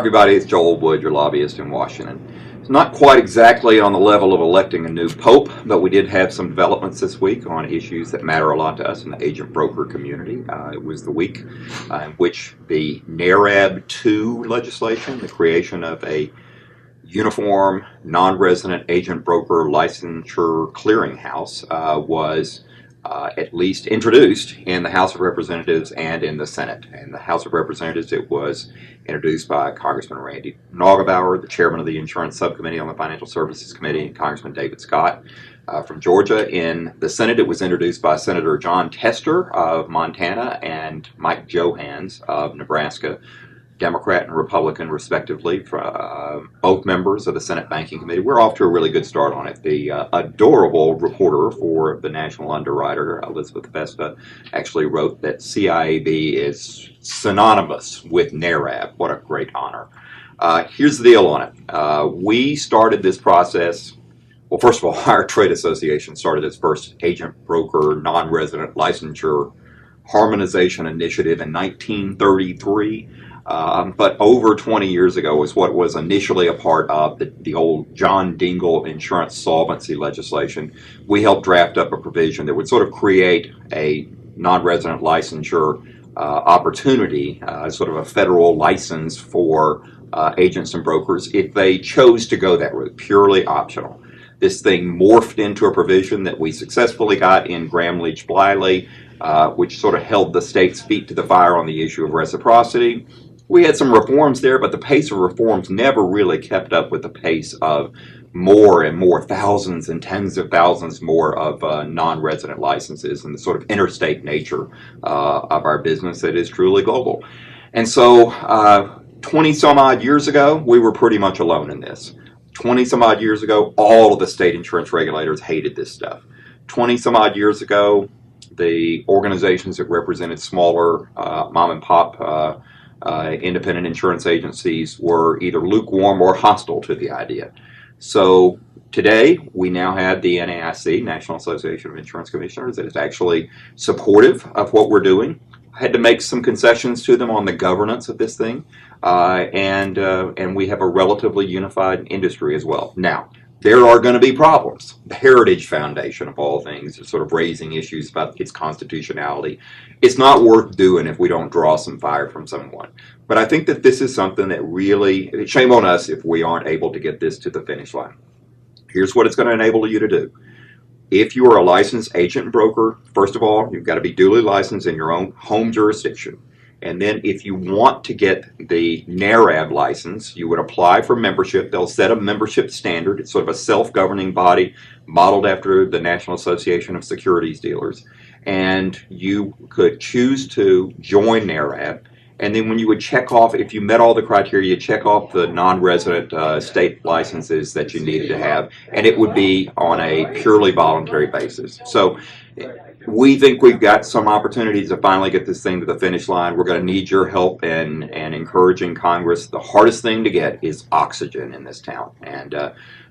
everybody, it's Joel Wood, your lobbyist in Washington. It's not quite exactly on the level of electing a new pope, but we did have some developments this week on issues that matter a lot to us in the agent-broker community. It was the week in which the NARAB II legislation, the creation of a uniform, non-resident agent-broker licensure clearinghouse, was at least introduced in the House of Representatives and in the Senate. In the House of Representatives, it was introduced by Congressman Randy Naugabauer, the chairman of the Insurance Subcommittee on the Financial Services Committee, and Congressman David Scott from Georgia. In the Senate, it was introduced by Senator Jon Tester of Montana and Mike Johans of Nebraska, Democrat and Republican, respectively, both members of the Senate Banking Committee. We're off to a really good start on it. The adorable reporter for the National Underwriter, Elizabeth Vesta, actually wrote that CIAB is synonymous with NARAB. What a great honor. Here's the deal on it. We started this process. Well, first of all, our trade association started its first agent-broker non-resident licensure harmonization initiative in 1933. But over 20 years ago was what was initially a part of the old John Dingell insurance solvency legislation. We helped draft up a provision that would sort of create a non-resident licensure opportunity, sort of a federal license for agents and brokers if they chose to go that route, purely optional. This thing morphed into a provision that we successfully got in Gramm-Leach-Bliley, which sort of held the state's feet to the fire on the issue of reciprocity. We had some reforms there, but the pace of reforms never really kept up with the pace of more and more, thousands and tens of thousands more of non-resident licenses and the sort of interstate nature of our business that is truly global. And so 20 some odd years ago, we were pretty much alone in this. 20 some odd years ago, all of the state insurance regulators hated this stuff. 20 some odd years ago, the organizations that represented smaller mom and pop independent insurance agencies were either lukewarm or hostile to the idea. So today we now have the NAIC, National Association of Insurance Commissioners, that is actually supportive of what we're doing. I had to make some concessions to them on the governance of this thing, and we have a relatively unified industry as well. Now, there are going to be problems. The Heritage Foundation, of all things, is sort of raising issues about its constitutionality. It's not worth doing if we don't draw some fire from someone. But I think that this is something that really, shame on us if we aren't able to get this to the finish line. Here's what it's going to enable you to do. If you are a licensed agent and broker, first of all, you've got to be duly licensed in your own home jurisdiction. And then if you want to get the NARAB license, you would apply for membership. They'll set a membership standard. It's sort of a self-governing body modeled after the National Association of Securities Dealers. And you could choose to join NARAB. And then when you would check off, if you met all the criteria, you check off the non-resident state licenses that you needed to have, and it would be on a purely voluntary basis. So we think we've got some opportunities to finally get this thing to the finish line. We're going to need your help in encouraging Congress. The hardest thing to get is oxygen in this town. And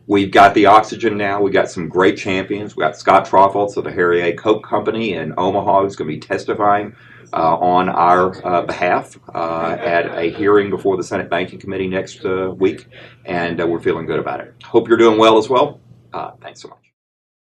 we've got the oxygen now. We've got some great champions. We've got Scott Trofholtz of the Harry A. Koch Company in Omaha, who's going to be testifying on our behalf at a hearing before the Senate Banking Committee next week. And we're feeling good about it. Hope you're doing well as well. Thanks so much.